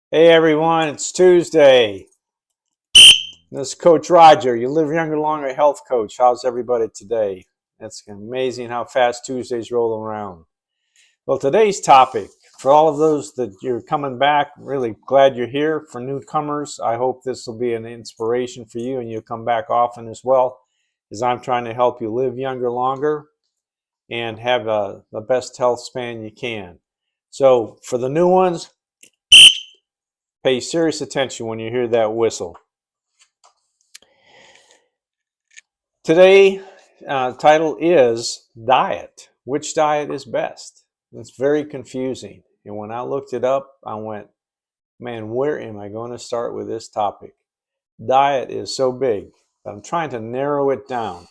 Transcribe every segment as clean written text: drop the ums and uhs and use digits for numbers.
Hey everyone, it's Tuesday. This is Coach Roger, you live younger, longer health coach. How's everybody today? It's amazing how fast Tuesdays roll around. Well, today's topic, for all of those that you're coming back, really glad you're here. For newcomers, I hope this will be an inspiration for you and you'll come back often as well, as I'm trying to help you live younger, longer and have the best health span you can. So for the new ones, pay serious attention when you hear that whistle. Today, title is diet. Which diet is best? It's very confusing. And when I looked it up, I went, man, where am I going to start with this topic? Diet is so big, but I'm trying to narrow it down.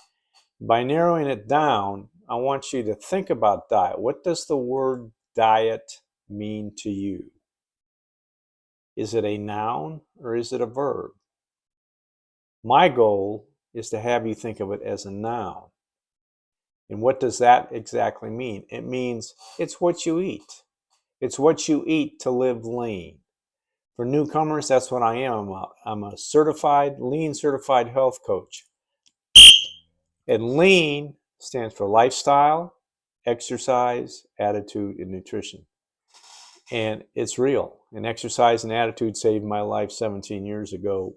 By narrowing it down, I want you to think about diet. What does the word diet mean to you? Is it a noun or is it a verb? My goal is to have you think of it as a noun. And what does that exactly mean? It means it's what you eat. It's what you eat to live lean. For newcomers, that's what I am. I'm a certified, lean certified health coach. And lean stands for lifestyle, exercise, attitude, and nutrition. And it's real. And exercise and attitude saved my life 17 years ago.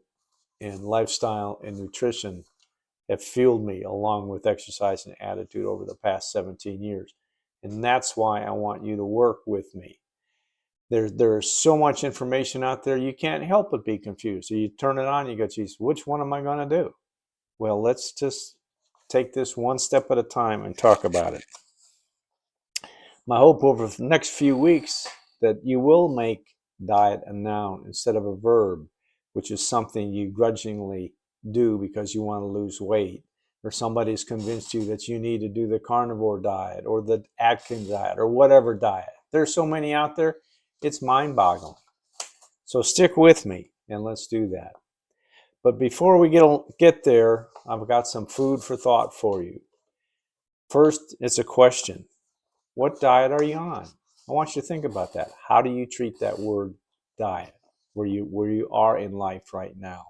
And lifestyle and nutrition have fueled me along with exercise and attitude over the past 17 years. And that's why I want you to work with me. There's so much information out there, you can't help but be confused. So you turn it on, you go, geez, which one am I going to do? Well, let's just take this one step at a time and talk about it. My hope over the next few weeks that you will make diet a noun instead of a verb, which is something you grudgingly do because you want to lose weight, or somebody's convinced you that you need to do the carnivore diet or the Atkins diet or whatever diet. There's so many out there, it's mind-boggling. So stick with me and let's do that. But before we get there, I've got some food for thought for you. First, it's a question. What diet are you on? I want you to think about that. How do you treat that word diet where you are in life right now?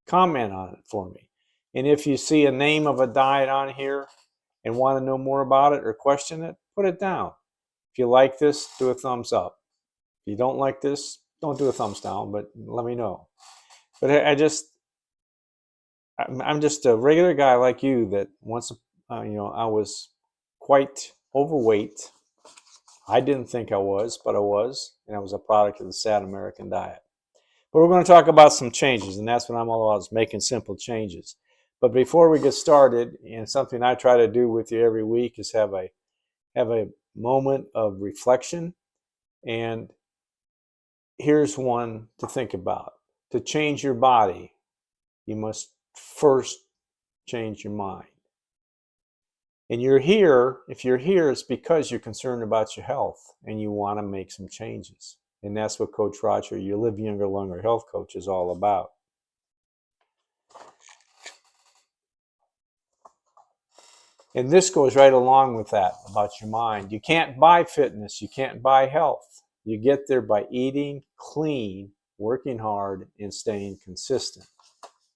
Comment on it for me. And if you see a name of a diet on here and want to know more about it or question it, put it down. If you like this, do a thumbs up. If you don't like this, don't do a thumbs down, but let me know. But I'm just a regular guy like you that once, I was quite overweight. I didn't think I was, but I was, and I was a product of the sad American diet. But we're going to talk about some changes, and that's what I'm all about, is making simple changes. But before we get started, and something I try to do with you every week is have a moment of reflection. And here's one to think about. To change your body, you must first change your mind. And you're here, if you're here, it's because you're concerned about your health and you want to make some changes. And that's what Coach Roger, your Live Younger, Longer health coach, is all about. And this goes right along with that about your mind. You can't buy fitness. You can't buy health. You get there by eating clean, working hard, and staying consistent,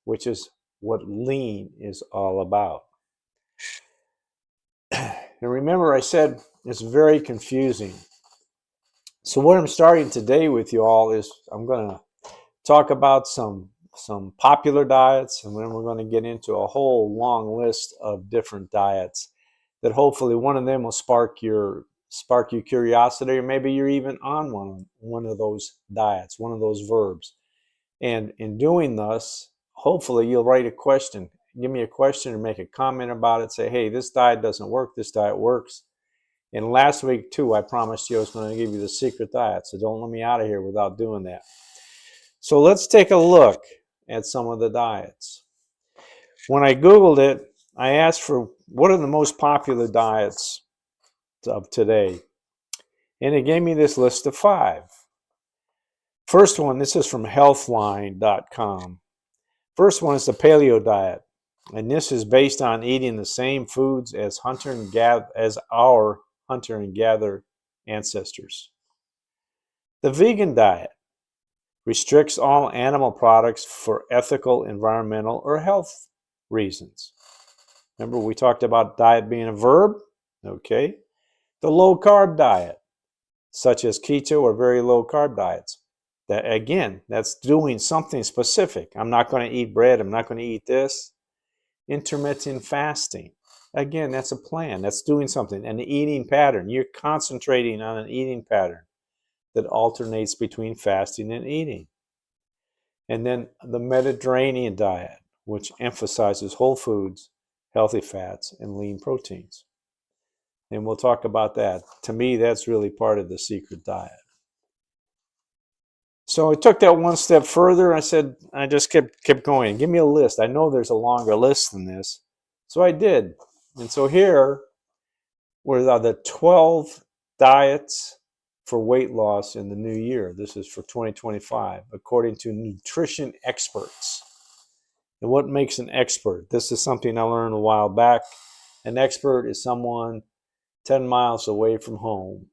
which is what lean is all about. And remember, I said it's very confusing. So what I'm starting today with you all is I'm going to talk about some popular diets, and then we're going to get into a whole long list of different diets that hopefully one of them will spark your curiosity, or maybe you're even on one of those diets, one of those verbs. And in doing this, hopefully you'll write a question. Give me a question or make a comment about it. Say, hey, this diet doesn't work. This diet works. And last week, too, I promised you I was going to give you the secret diet. So don't let me out of here without doing that. So let's take a look at some of the diets. When I Googled it, I asked for what are the most popular diets of today. And it gave me this list of 5. First one, this is from healthline.com. First one is the paleo diet. And this is based on eating the same foods as our hunter and gatherer ancestors. The vegan diet. Restricts all animal products for ethical, environmental, or health reasons. Remember, we talked about diet being a verb? Okay. The low-carb diet, such as keto or very low-carb diets. That, again, that's doing something specific. I'm not going to eat bread. I'm not going to eat this. Intermittent fasting. Again, that's a plan. That's doing something. An eating pattern. You're concentrating on an eating pattern that alternates between fasting and eating. And then the Mediterranean diet, which emphasizes whole foods, healthy fats, and lean proteins. And we'll talk about that. To me, that's really part of the secret diet. So I took that one step further. I said, I just kept going. Give me a list. I know there's a longer list than this. So I did. And so here were the 12 diets for weight loss in the new year. This is for 2025, according to nutrition experts. And what makes an expert? This is something I learned a while back. An expert is someone 10 miles away from home.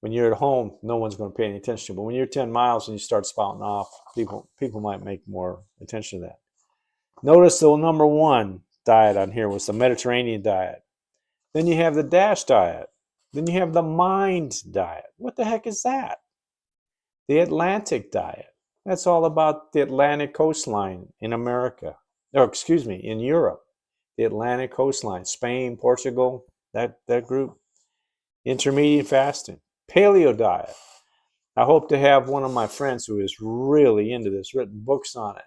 When you're at home, no one's going to pay any attention. But when you're 10 miles and you start spouting off, people might make more attention to that. Notice the number one diet on here was the Mediterranean diet. Then you have the DASH diet. Then you have the MIND diet. What the heck is that? The Atlantic diet. That's all about the Atlantic coastline in America. Or excuse me, in Europe. The Atlantic coastline. Spain, Portugal, that group. Intermediate fasting. Paleo diet. I hope to have one of my friends who is really into this, written books on it,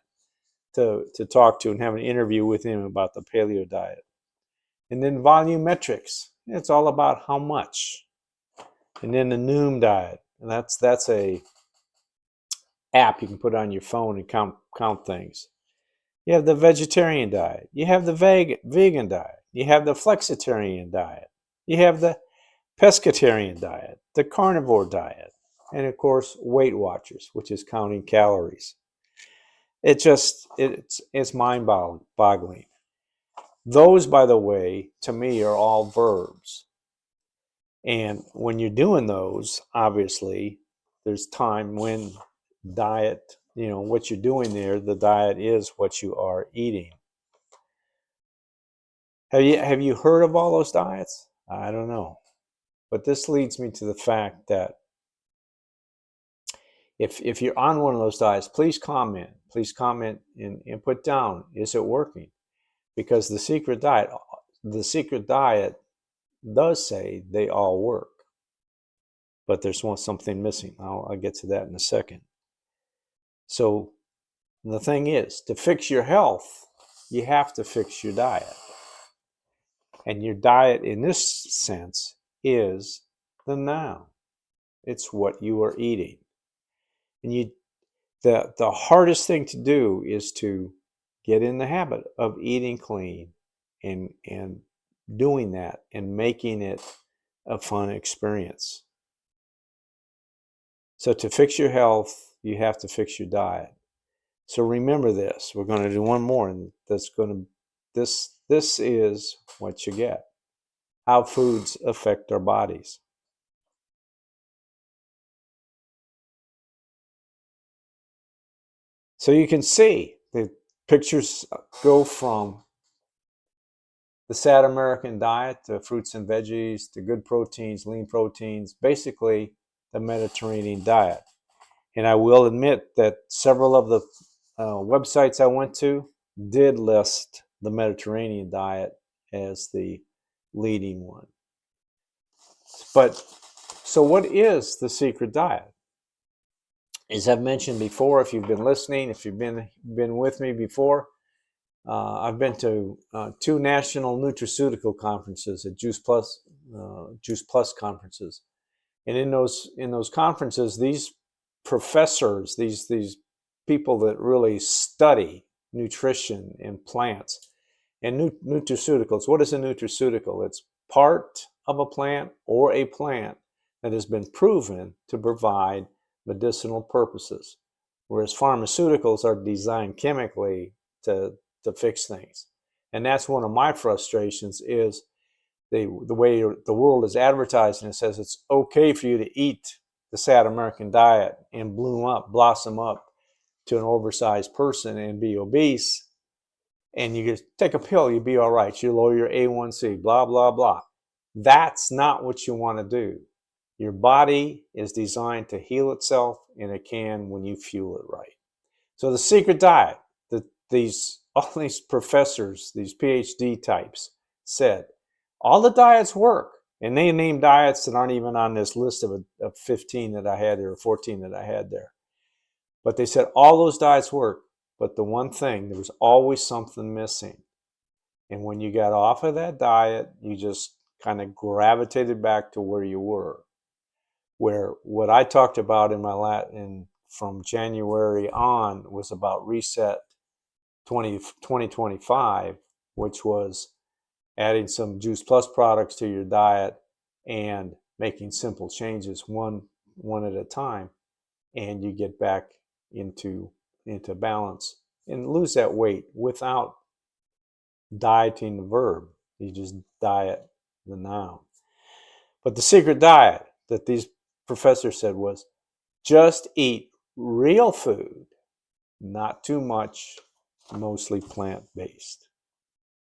to talk to and have an interview with him about the paleo diet. And then volumetrics. It's all about how much. And then the NOUN diet. And that's a app you can put on your phone and count things. You have the vegetarian diet. You have the vegan diet. You have the flexitarian diet. You have the pescatarian diet, the carnivore diet, and of course, Weight Watchers, which is counting calories. It's mind-boggling. Those, by the way, to me are all verbs. And when you're doing those, obviously, there's time when diet, what you're doing there, the diet is what you are eating. Have you heard of all those diets? I don't know. But this leads me to the fact that if you're on one of those diets, please comment and put down, is it working? Because the secret diet does say they all work, but there's something missing. I'll get to that in a second. So the thing is, to fix your health, you have to fix your diet. And your diet in this sense is the noun. It's what you are eating. And the hardest thing to do is to get in the habit of eating clean and doing that and making it a fun experience. So to fix your health, you have to fix your diet. So remember this. We're going to do one more, and this is what you get. How foods affect our bodies. So you can see the pictures go from the sad American diet to fruits and veggies to good proteins, lean proteins, basically the Mediterranean diet. And I will admit that several of the websites I went to did list the Mediterranean diet as the leading one. But so what is the secret diet? As I've mentioned before, if you've been listening, if you've been with me before, I've been to 2 national nutraceutical conferences at Juice Plus conferences, and in those conferences, these professors, these people that really study nutrition and plants and nutraceuticals. What is a nutraceutical? It's part of a plant or a plant that has been proven to provide medicinal purposes, whereas pharmaceuticals are designed chemically to fix things. And that's one of my frustrations is the way the world is advertising. It says it's okay for you to eat the sad American diet and blossom up to an oversized person and be obese, and you just take a pill, you'll be all right. You lower your A1C, blah, blah, blah. That's not what you want to do. Your body is designed to heal itself, and it can when you fuel it right. So the secret diet that all these professors, these PhD types said, all the diets work. And they named diets that aren't even on this list of 15 that I had there, or 14 that I had there. But they said all those diets work. But the one thing, there was always something missing. And when you got off of that diet, you just kind of gravitated back to where you were. Where what I talked about in my from January on was about Reset 2025, which was adding some Juice Plus products to your diet and making simple changes one at a time, and you get back into balance and lose that weight without dieting the verb. You just diet the noun. But the secret diet that these professors said was just eat real food, not too much, mostly plant-based.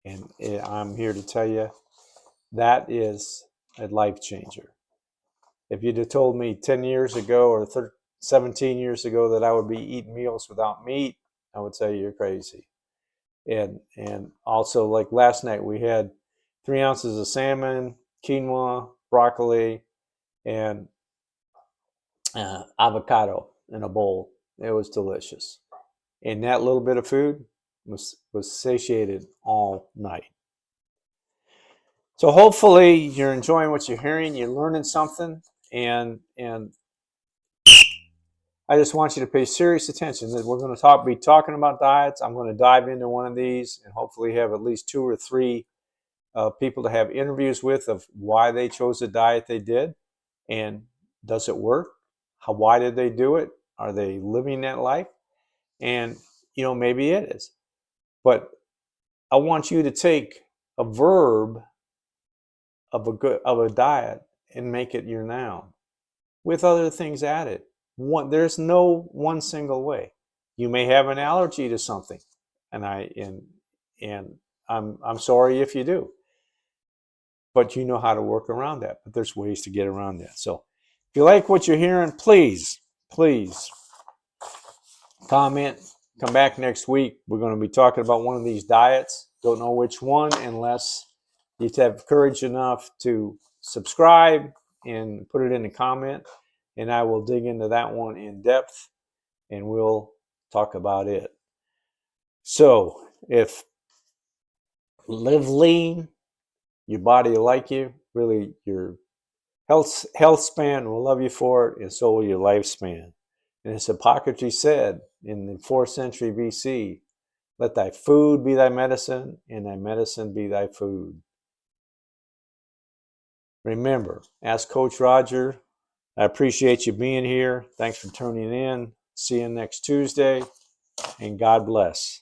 And I'm here to tell you that is a life changer. If you'd have told me 10 years ago or 17 years ago that I would be eating meals without meat, I would say you're crazy. And also, like last night, we had 3 ounces of salmon, quinoa, broccoli, and avocado in a bowl. It was delicious. And that little bit of food was satiated all night. So hopefully you're enjoying what you're hearing, you're learning something, and I just want you to pay serious attention. That we're going to be talking about diets. I'm going to dive into one of these and hopefully have at least 2 or 3 people to have interviews with of why they chose the diet they did, and does it work? Why did they do it? Are they living that life? And maybe it is. But I want you to take a verb of a diet and make it your noun with other things added. There's no one single way. You may have an allergy to something, and I'm sorry if you do, but you know how to work around that. But there's ways to get around that. So if you like what you're hearing, please comment. Come back next week. We're going to be talking about one of these diets. Don't know which one unless you have courage enough to subscribe and put it in a comment, and I will dig into that one in depth and we'll talk about it. So if live lean, your body will like you, really your health span will love you for it, and so will your lifespan. And as Hippocrates said in the 4th century BC, let thy food be thy medicine, and thy medicine be thy food. Remember, ask Coach Roger. I appreciate you being here. Thanks for tuning in. See you next Tuesday, and God bless.